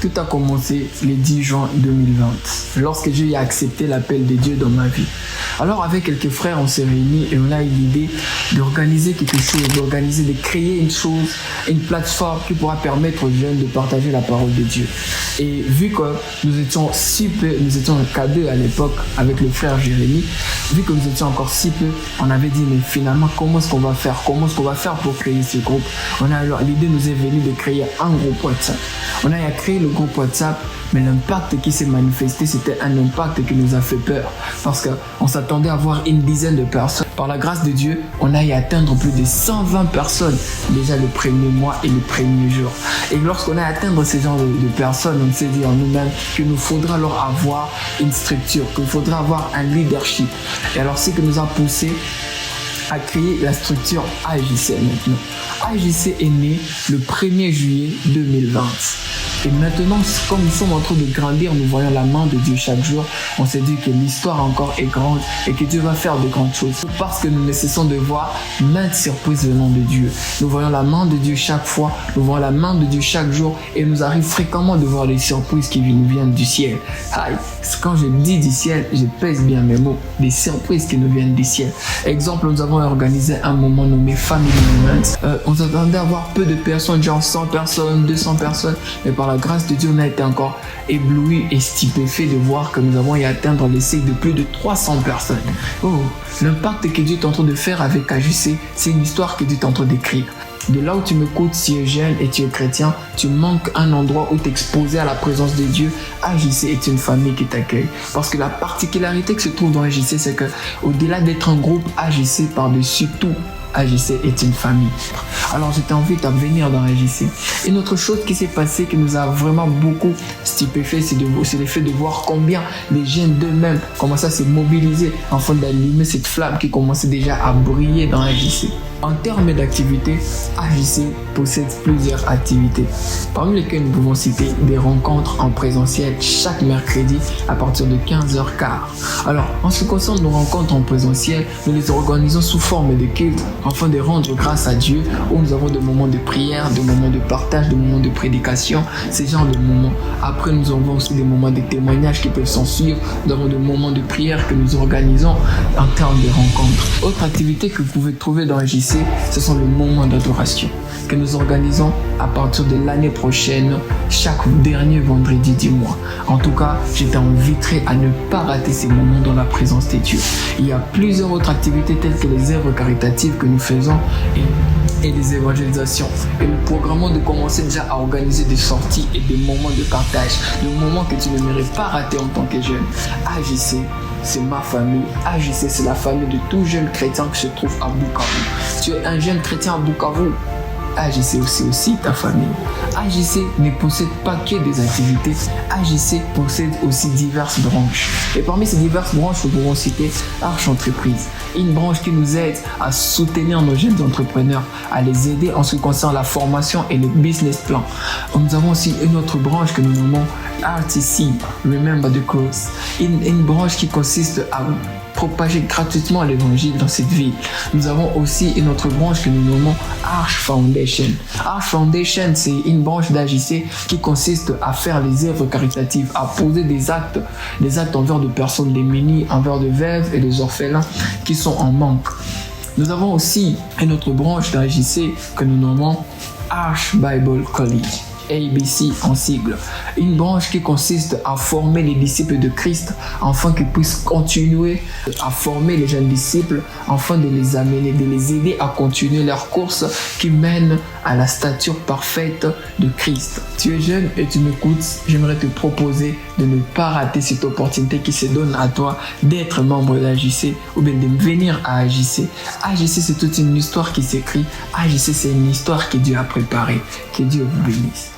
Tout a commencé le 10 juin 2020, lorsque Dieu a accepté l'appel de Dieu dans ma vie. Alors avec quelques frères, on s'est réunis et on a eu l'idée d'organiser quelque chose, de créer une chose, une plateforme qui pourra permettre aux jeunes de partager la parole de Dieu. Et vu que nous étions K2 à l'époque avec le frère Jérémy, vu que nous étions encore si peu, on avait dit mais finalement comment est-ce qu'on va faire pour créer ce groupe. L'idée nous est venue de créer un groupe WhatsApp. On a créé le groupe WhatsApp, mais l'impact qui s'est manifesté, c'était un impact qui nous a fait peur parce qu'on s'attendait à voir une dizaine de personnes. Par la grâce de Dieu, on a atteindre plus de 120 personnes déjà le premier mois et le premier jour. Et lorsqu'on a atteint ce genre de personnes, on s'est dit en nous-mêmes qu'il nous faudra alors avoir une structure, qu'il faudra avoir un leadership. Et alors, ce qui nous a poussé à créer la structure AJC maintenant. AJC est né le 1er juillet 2020. Et maintenant, comme nous sommes en train de grandir, nous voyons la main de Dieu chaque jour. On s'est dit que l'histoire encore est grande et que Dieu va faire de grandes choses. Parce que nous ne cessons de voir maintes surprises venant de Dieu. Nous voyons la main de Dieu chaque fois, nous voyons la main de Dieu chaque jour et nous arrive fréquemment de voir les surprises qui nous viennent du ciel. Aïe, quand je dis du ciel, je pèse bien mes mots. Des surprises qui nous viennent du ciel. Exemple, nous avons organisé un moment nommé Family Moment. On s'attendait à voir peu de personnes, genre 100 personnes, 200 personnes, mais par la grâce de Dieu, on a été encore ébloui et stupéfait de voir que nous avons atteindre les cycles de plus de 300 personnes. Oh, l'impact que Dieu est en train de faire avec AJC, c'est une histoire que Dieu est en train d'écrire. De là où tu m'écoutes, si tu es jeune et tu es chrétien, tu manques un endroit où t'exposer à la présence de Dieu. AJC est une famille qui t'accueille. Parce que la particularité qui se trouve dans AJC, c'est que au-delà d'être un groupe, AJC par-dessus tout, AJC est une famille. Alors je t'invite à venir dans AJC. Une autre chose qui s'est passée qui nous a vraiment beaucoup stupéfait, c'est le fait de voir combien les jeunes d'eux-mêmes commençaient à se mobiliser afin d'allumer cette flamme qui commençait déjà à briller dans AJC. En termes d'activités, AJC possède plusieurs activités, parmi lesquelles nous pouvons citer des rencontres en présentiel chaque mercredi à partir de 15h15. Alors, en ce qui concerne nos rencontres en présentiel, nous les organisons sous forme de culte afin de rendre grâce à Dieu, où nous avons des moments de prière, des moments de partage, des moments de prédication, ces genres de moments. Après, nous avons aussi des moments de témoignages qui peuvent s'en suivre. Nous avons des moments de prière que nous organisons en termes de rencontres. Autre activité que vous pouvez trouver dans AJC, ce sont les moments d'adoration que nous organisons à partir de l'année prochaine, chaque dernier vendredi du mois. En tout cas, je t'inviterai à ne pas rater ces moments dans la présence de Dieu. Il y a plusieurs autres activités telles que les œuvres caritatives que nous faisons et des évangélisations. Et nous programmons de commencer déjà à organiser des sorties et des moments de partage, des moments que tu n'aimerais pas rater en tant que jeune. AJC, c'est ma famille. AJC, c'est la famille de tout jeune chrétien qui se trouve à Bukavu. Tu es un jeune chrétien à Bukavu, AJC aussi ta famille. AJC ne possède pas que des activités, AJC possède aussi diverses branches. Et parmi ces diverses branches, nous pouvons citer Arche Entreprise, une branche qui nous aide à soutenir nos jeunes entrepreneurs, à les aider en ce qui concerne la formation et le business plan. Nous avons aussi une autre branche que nous nommons RTC, Remember the Cross, une branche qui consiste à propager gratuitement l'évangile dans cette ville. Nous avons aussi une autre branche que nous nommons Arche Foundation. Arche Foundation, c'est une branche d'AJC qui consiste à faire les œuvres caritatives, à poser des actes envers de personnes démunies, envers de veuves et des orphelins qui sont en manque. Nous avons aussi une autre branche d'AJC que nous nommons Arche Bible College. ABC en sigle, une branche qui consiste à former les disciples de Christ afin qu'ils puissent continuer à former les jeunes disciples afin de les amener, de les aider à continuer leur course qui mène à la stature parfaite de Christ. Tu es jeune et tu m'écoutes, j'aimerais te proposer de ne pas rater cette opportunité qui se donne à toi d'être membre d'AJC ou bien de venir à AJC. AJC, c'est toute une histoire qui s'écrit. AJC, c'est une histoire que Dieu a préparée. Que Dieu vous bénisse.